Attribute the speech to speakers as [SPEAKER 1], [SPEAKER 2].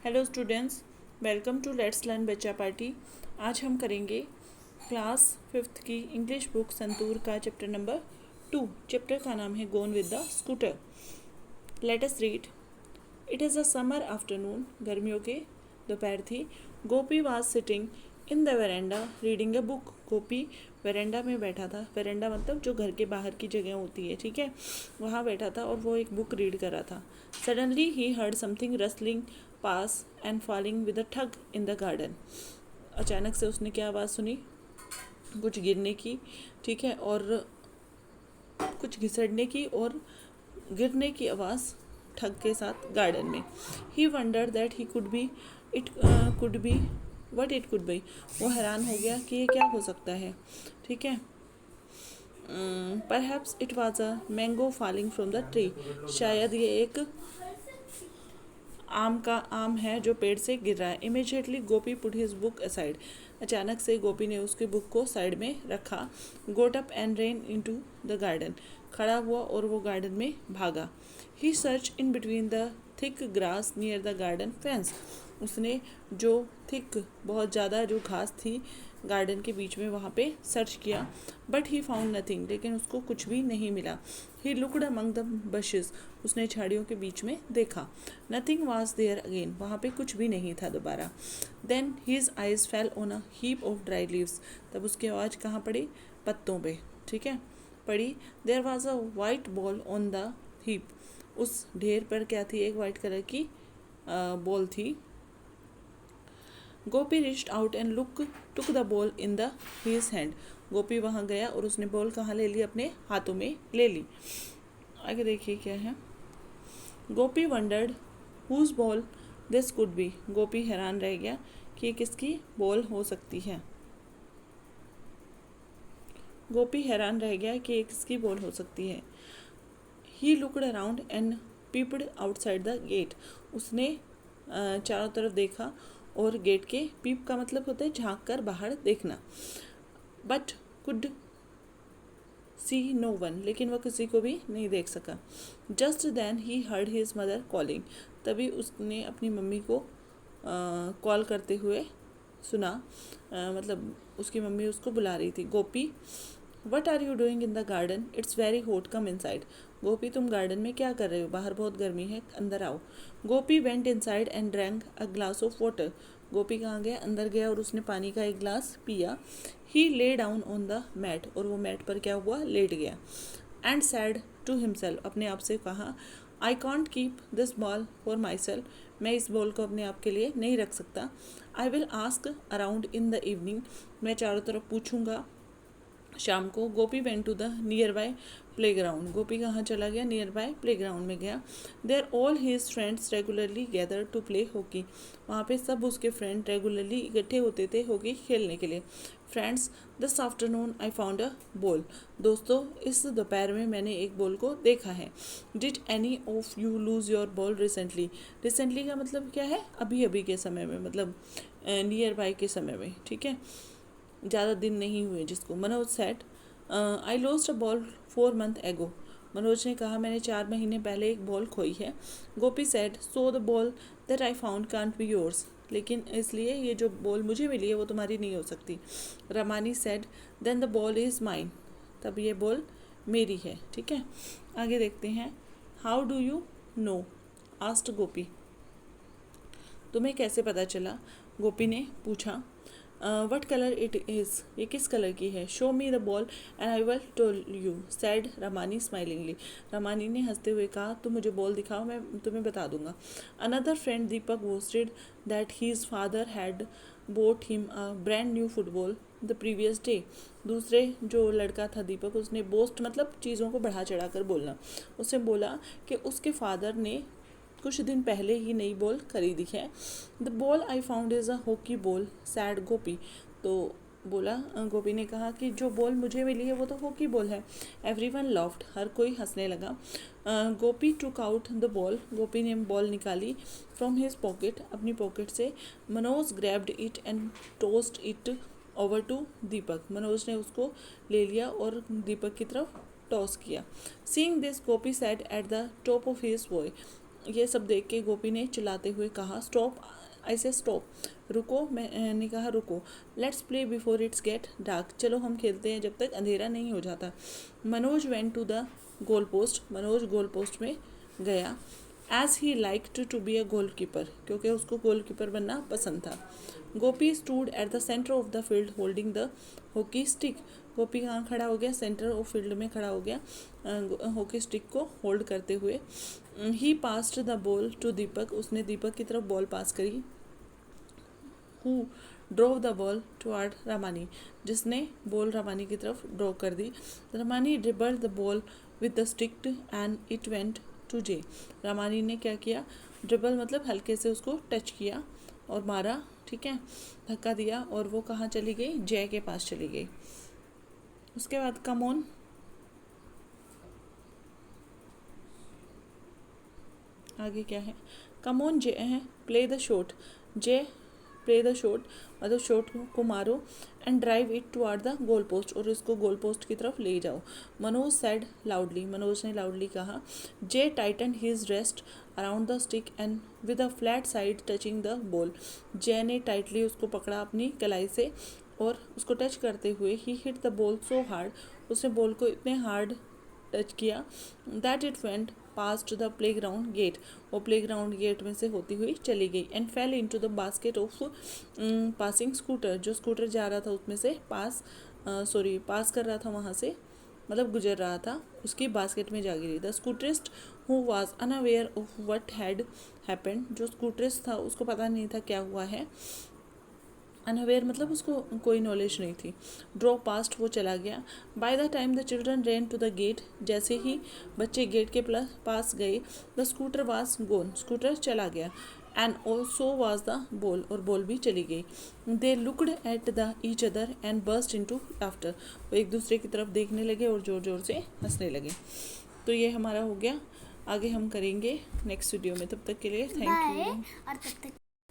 [SPEAKER 1] Hello students, welcome to let's learn बच्चा party. आज हम करेंगे क्लास 5th की इंग्लिश बुक संतूर का चैप्टर नंबर 2। चैप्टर का नाम है gone with the scooter. Let us read. It is a summer afternoon. गर्मियों के दोपहर थी। Gopi was sitting in the veranda reading a book. Gopi veranda में बैठा था। वेरेंडा मतलब जो घर के बाहर की जगह होती है, ठीक है, वहाँ बैठा था और वो एक बुक रीड कर रहा था। Suddenly he heard something rustling pass and falling with a ठग इन द गार्डन। अचानक से उसने क्या आवाज़ सुनी? कुछ गिरने की, ठीक है, और कुछ घिसड़ने की और गिरने की आवाज़ ठग के साथ गार्डन में। He wonder that he could be it could be what it could be. वो हैरान हो गया कि ये क्या हो सकता है, ठीक है। Perhaps it was a mango falling from the tree. शायद ये एक आम है जो पेड़ से गिर रहा है। इमीडिएटली गोपी पुट हिज बुक असाइड। अचानक से गोपी ने उसकी बुक को साइड में रखा। Got up and ran into the garden. खड़ा हुआ और वो गार्डन में भागा। He search in between the thick grass near the garden fence. उसने जो थिक बहुत ज़्यादा जो घास थी गार्डन के बीच में वहाँ पे सर्च किया, बट ही फाउंड नथिंग, लेकिन उसको कुछ भी नहीं मिला। He looked among the bushes. उसने झाड़ियों के बीच में देखा। Nothing was there again. वहाँ पे कुछ भी नहीं था दोबारा। Then his eyes fell on a heap of dry leaves. तब उसकी आवाज़ कहाँ पड़ी? पत्तों पे, ठीक है, पड़ी। There was a white ball on the heap. उस ढेर पर क्या थी? एक वाइट कलर की बॉल थी। Gopi reached out and took the ball in the his hand. Gopi वहाँ गया और उसने बॉल कहाँ ले ली? अपने हाथों में ले ली। आगे देखिए क्या है। Gopi wondered whose ball this could be. Gopi हैरान रह गया कि ये किसकी बॉल हो सकती है। गोपी हैरान रह गया कि ये किसकी बॉल हो सकती है। He looked around and peeped outside the gate. उसने चारों तरफ देखा और गेट के, पीप का मतलब होता है झांक कर बाहर देखना, but could see no one, लेकिन वह किसी को भी नहीं देख सका। Just then he heard his mother calling. तभी उसने अपनी मम्मी को कॉल करते हुए सुना। मतलब उसकी मम्मी उसको बुला रही थी। Gopi what are you doing in the garden? It's very hot, come inside. Gopi तुम गार्डन में क्या कर रहे हो? बाहर बहुत गर्मी है, अंदर आओ। Gopi went inside and drank a glass of water. Gopi कहाँ गया? अंदर गया और उसने पानी का एक गिलास पिया। ही lay down on the mat. और वो मैट पर क्या हुआ? लेट गया। And said to himself. अपने आप से कहा, I can't keep this ball for myself. मैं इस बॉल को अपने आप के लिए नहीं रख सकता। I will ask around in the evening. मैं चारों तरफ पूछूंगा शाम को। Gopi went to the nearby playground. Gopi कहाँ चला गया? नियर बाय प्ले ग्राउंड में गया। There all his friends regularly gather to play hockey. वहाँ पे सब उसके फ्रेंड रेगुलरली इकट्ठे होते थे हॉकी खेलने के लिए। Friends, this afternoon I found a ball. दोस्तों, इस दोपहर में मैंने एक बॉल को देखा है। Did any of you lose your ball recently? Recently का मतलब क्या है? अभी अभी के समय में, मतलब नियर बाय के समय में, ठीक है, ज़्यादा दिन नहीं हुए जिसको। Manoj set, I lost a ball 4 months एगो। मनोज ने कहा, मैंने 4 महीने पहले एक बॉल खोई है। Gopi said, so the ball that I found can't be yours. लेकिन इसलिए ये जो बॉल मुझे मिली है वो तुम्हारी नहीं हो सकती। Ramani said, then the ball is mine. तब ये बॉल मेरी है, ठीक है। आगे देखते हैं। How do you know? Asked Gopi. तुम्हें कैसे पता चला? गोपी ने पूछा। What colour it is? ये किस कलर की है? Show me the ball and I will tell you, said Ramani smilingly. Ramani ने हंसते हुए कहा, तुम मुझे बॉल दिखाओ, मैं तुम्हें बता दूंगा। Another friend Deepak boasted that his father had bought him a brand new football the previous day. दूसरे जो लड़का था दीपक, उसने बोस्ट मतलब चीज़ों को बढ़ा चढ़ा कर बोलना। उसने बोला कि उसके फादर ने कुछ दिन पहले ही नई बॉल खरीदी है। The ball I found is a hockey ball, said Gopi. तो बोला, गोपी ने कहा कि जो बॉल मुझे मिली है वो तो हॉकी बॉल है। एवरीवन लॉफ्ड, हर कोई हंसने लगा। Gopi took out the ball. Gopi ने बॉल निकाली फ्रॉम हिज पॉकेट, अपनी पॉकेट से। Manoj grabbed it and tossed it over to Deepak. Manoj ने उसको ले लिया और दीपक की तरफ टॉस किया। Seeing this Gopi sat at the top of his voice. ये सब देख के गोपी ने चिल्लाते हुए कहा, स्टॉप, आई से स्टॉप, रुको, मैंने कहा रुको, let's play before it's get dark, चलो हम खेलते हैं जब तक अंधेरा नहीं हो जाता। Manoj went to the goal post, Manoj goal post में गया। As he liked to be a goalkeeper, क्योंकि उसको गोल कीपर बनना पसंद था। Gopi stood at the centre of the field holding the hockey stick, Gopi कहाँ खड़ा हो गया, सेंटर ऑफ फील्ड में खड़ा हो गया हॉकी स्टिक को होल्ड करते हुए। He passed the ball to Deepak, उसने दीपक की तरफ बॉल पास करी। Who drove the ball toward Ramani, जिसने बॉल रामानी की तरफ ड्रॉ कर दी। Ramani dribbled the ball with the stick and it went to Jay, Ramani ने क्या किया, ड्रिबल मतलब हल्के से उसको टच किया और मारा, ठीक है, धक्का दिया और वो कहाँ चली गई, जय के पास चली गई। उसके बाद कम ऑन, आगे क्या है, कम ऑन जय है, प्ले द शॉट, जय प्ले द शॉट मतलब शॉट को मारो, and drive it toward the goal post, और इसको गोल पोस्ट की तरफ ले जाओ। मनोज सेड लाउडली, मनोज ने लाउडली कहा। Jay tightened his wrist around the stick and with a flat side touching the ball, Jay ने टाइटली उसको पकड़ा अपनी कलाई से और उसको टच करते हुए he hit the ball so hard, उसने बॉल को इतने हार्ड टच किया that it went past the playground gate, वो प्लेग्राउंड गेट में से होती हुई चली गई। And fell into the basket of passing scooter, जो स्कूटर जा रहा था उसमें से पास कर रहा था वहाँ से, मतलब गुजर रहा था, उसकी बास्केट में जा गिरी। The scooterist who was unaware of what had happened, जो स्कूटरिस्ट था उसको पता नहीं था क्या हुआ है, अनअवेयर मतलब उसको कोई नॉलेज नहीं थी। ड्रॉ पास्ट, वो चला गया। By the time the children ran to the gate, जैसे ही बच्चे गेट के पास गए, the scooter was gone, scooter चला गया। And also was the ball, और बॉल भी चली गई। They looked at the each other and burst into laughter, वो एक दूसरे की तरफ देखने लगे और ज़ोर ज़ोर से हंसने लगे। तो ये हमारा हो गया, आगे हम करेंगे नेक्स्ट वीडियो में, तब तक के लिए थैंक यू।
[SPEAKER 2] और तब तक